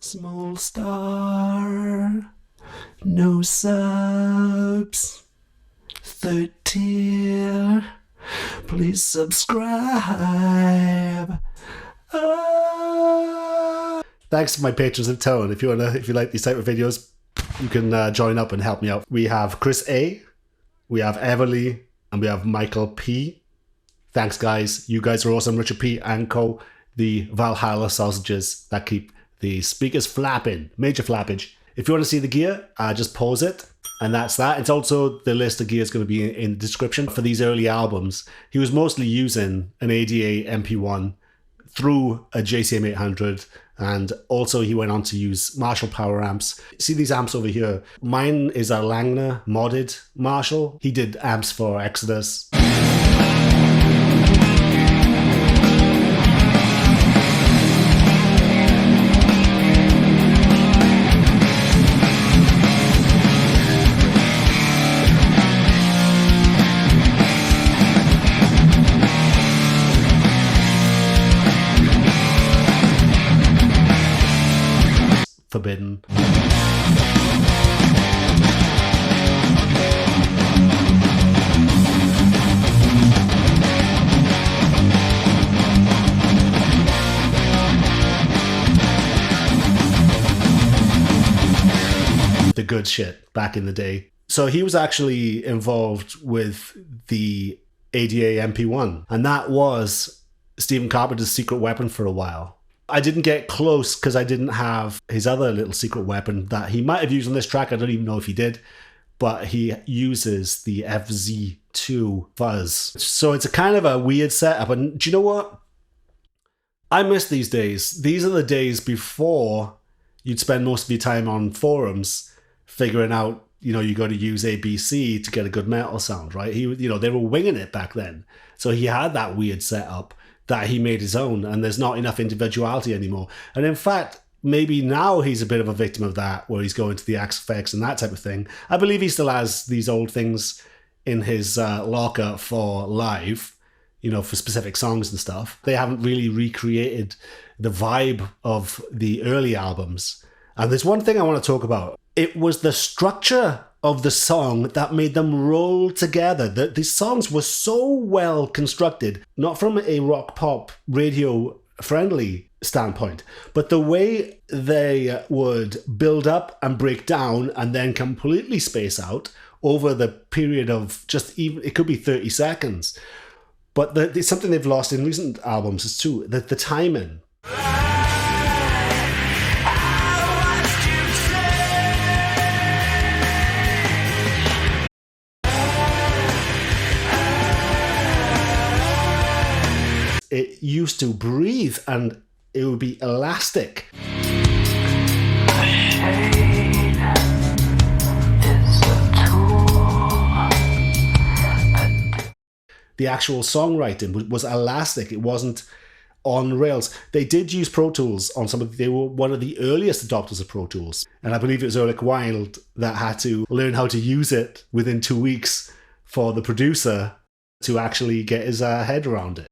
Small star, no subs, third tier, please subscribe. Thanks to my patrons of Tone. If you like these type of videos, you can join up and help me out. We have Chris A, we have Everly, and we have Michael P. Thanks guys, you guys are awesome. Richard P and Co, the Valhalla sausages that keep the speakers flapping, major flappage. If you want to see the gear, just pause it, and that's that. It's also, the list of gear is going to be in the description. For these early albums, he was mostly using an ADA MP1 through a JCM 800, and also he went on to use Marshall power amps. See these amps over here? Mine is a Langner modded Marshall. He did amps for Exodus. Forbidden. The good shit back in the day. So he was actually involved with the ADA MP1, and that was Stephen Carpenter's secret weapon for a while. I didn't get close because I didn't have his other little secret weapon that he might have used on this track. I don't even know if he did, but he uses the FZ2 fuzz. So it's a kind of a weird setup. And do you know what? I miss these days. These are the days before you'd spend most of your time on forums figuring out, you got to use ABC to get a good metal sound, right? They were winging it back then. So he had that weird setup that he made his own, and there's not enough individuality anymore. And in fact, maybe now he's a bit of a victim of that, where he's going to the XFX and that type of thing. I believe he still has these old things in his locker for live, for specific songs and stuff. They haven't really recreated the vibe of the early albums. And there's one thing I want to talk about. It was the structure of the song that made them roll together. The songs were so well constructed, not from a rock pop radio friendly standpoint, but the way they would build up and break down and then completely space out over the period of it could be 30 seconds. But it's something they've lost in recent albums is too, the timing. It used to breathe and it would be elastic. The actual songwriting was elastic. It wasn't on rails. They did use Pro Tools on they were one of the earliest adopters of Pro Tools. And I believe it was Ulrich Wilde that had to learn how to use it within 2 weeks for the producer to actually get his head around it.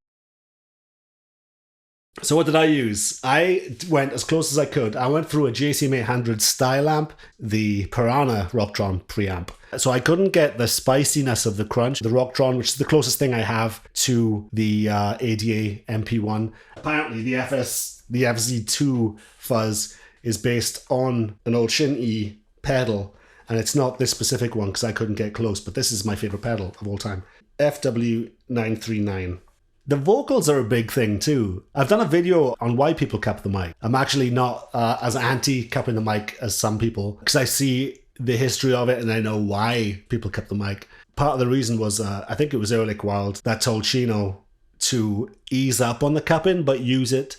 So what did I use? I went as close as I could. I went through a JCM 800 style amp, the Piranha Rocktron preamp. So I couldn't get the spiciness of the crunch, the Rocktron, which is the closest thing I have to the ADA MP1. Apparently the FZ2 fuzz is based on an old Shin E pedal, and it's not this specific one because I couldn't get close, but this is my favorite pedal of all time. FW939. The vocals are a big thing too. I've done a video on why people cup the mic. I'm actually not as anti-cupping the mic as some people, because I see the history of it and I know why people cup the mic. Part of the reason was, I think it was Ulrich Wilde that told Chino to ease up on the cupping, but use it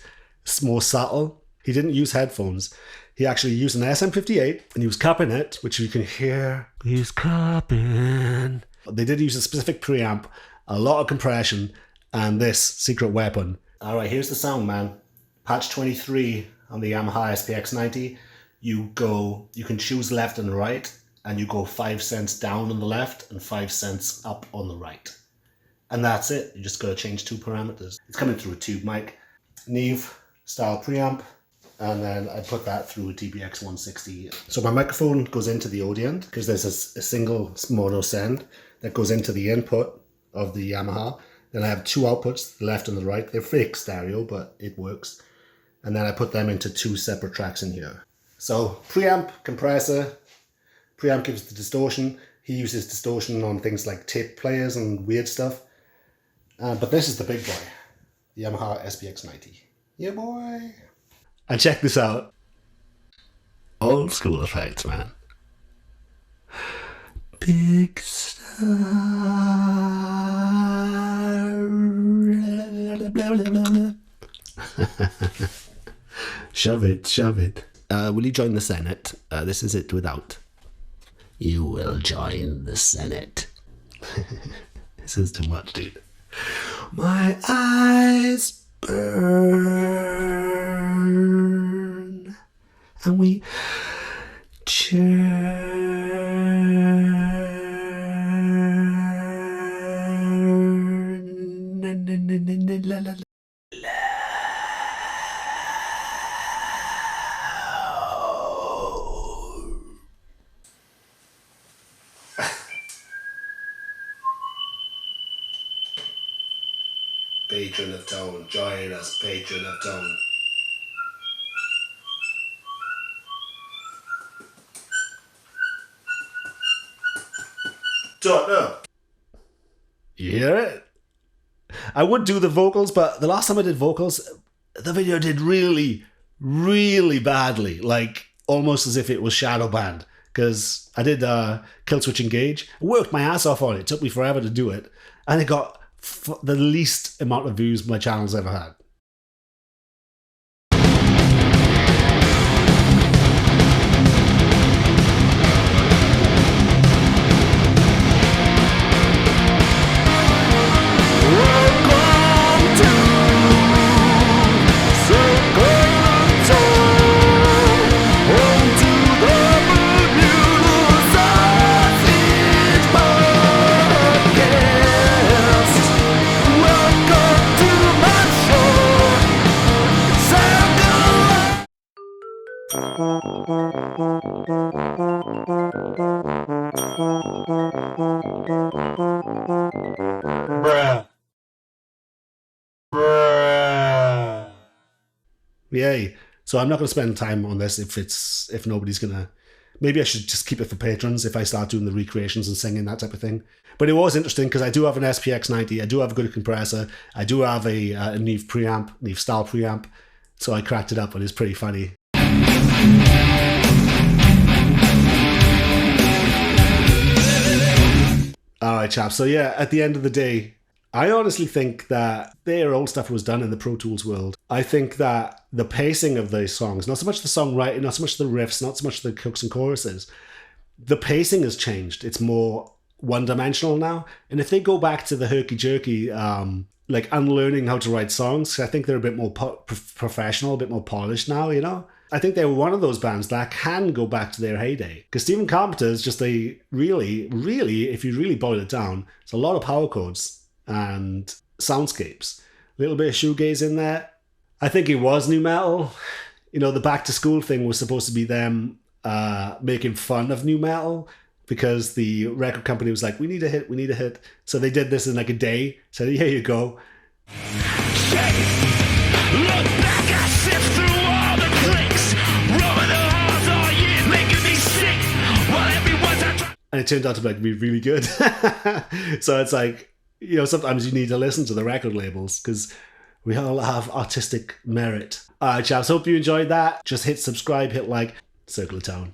more subtle. He didn't use headphones. He actually used an SM58 and he was cupping it, which you can hear. He's cupping. They did use a specific preamp, a lot of compression, and this secret weapon. All right, here's the sound, man. Patch 23 on the Yamaha SPX90. You can choose left and right, and you go 5 cents down on the left and 5 cents up on the right. And that's it. You just got to change 2 parameters. It's coming through a tube mic. Neve style preamp. and then I put that through a DBX 160. So my microphone goes into the audio end because there's a single mono send that goes into the input of the Yamaha. Then I have two outputs, the left and the right. They're fake stereo, but it works. And then I put them into two separate tracks in here. So preamp, compressor. Preamp gives the distortion. He uses distortion on things like tape players and weird stuff. But this is the big boy, the Yamaha SPX90. Yeah, boy. And check this out. Old school effects, man. Big star. Shove it, shove it. Will you join the Senate? This is it without. You will join the Senate. This is too much, dude. My eyes burn, and we churn. Patron of Tone, join us, patron of Tone. Don't know. You hear it? I would do the vocals, but the last time I did vocals, the video did really, really badly. Like, almost as if it was shadow banned. Because I did Kill Switch Engage. I worked my ass off on it. It took me forever to do it. And it got the least amount of views my channel's ever had. Yay. So I'm not going to spend time on this if nobody's going to... Maybe I should just keep it for patrons if I start doing the recreations and singing, that type of thing. But it was interesting because I do have an SPX90, I do have a good compressor, I do have a Neve preamp, Neve style preamp. So I cracked it up and it's pretty funny. Alright chaps, so yeah, at the end of the day, I honestly think that their old stuff was done in the Pro Tools world. I think that the pacing of those songs, not so much the songwriting, not so much the riffs, not so much the hooks and choruses, the pacing has changed. It's more one-dimensional now. And if they go back to the herky-jerky, like unlearning how to write songs, I think they're a bit more professional, a bit more polished now, you know? I think they were one of those bands that can go back to their heyday. Because Stephen Carpenter is just a really, if you really boil it down, it's a lot of power chords and soundscapes. A little bit of shoegaze in there. I think it was new metal. You know, the back to school thing was supposed to be them making fun of new metal because the record company was like, we need a hit, we need a hit. So they did this in like a day. So here you go. Look back, I sift through all the clicks. Rubbing the halls all year, making me sick. While everyone's and it turned out to be really good. So it's like, you know, sometimes you need to listen to the record labels because we all have artistic merit. All right, chaps, hope you enjoyed that. Just hit subscribe, hit like, circle of town.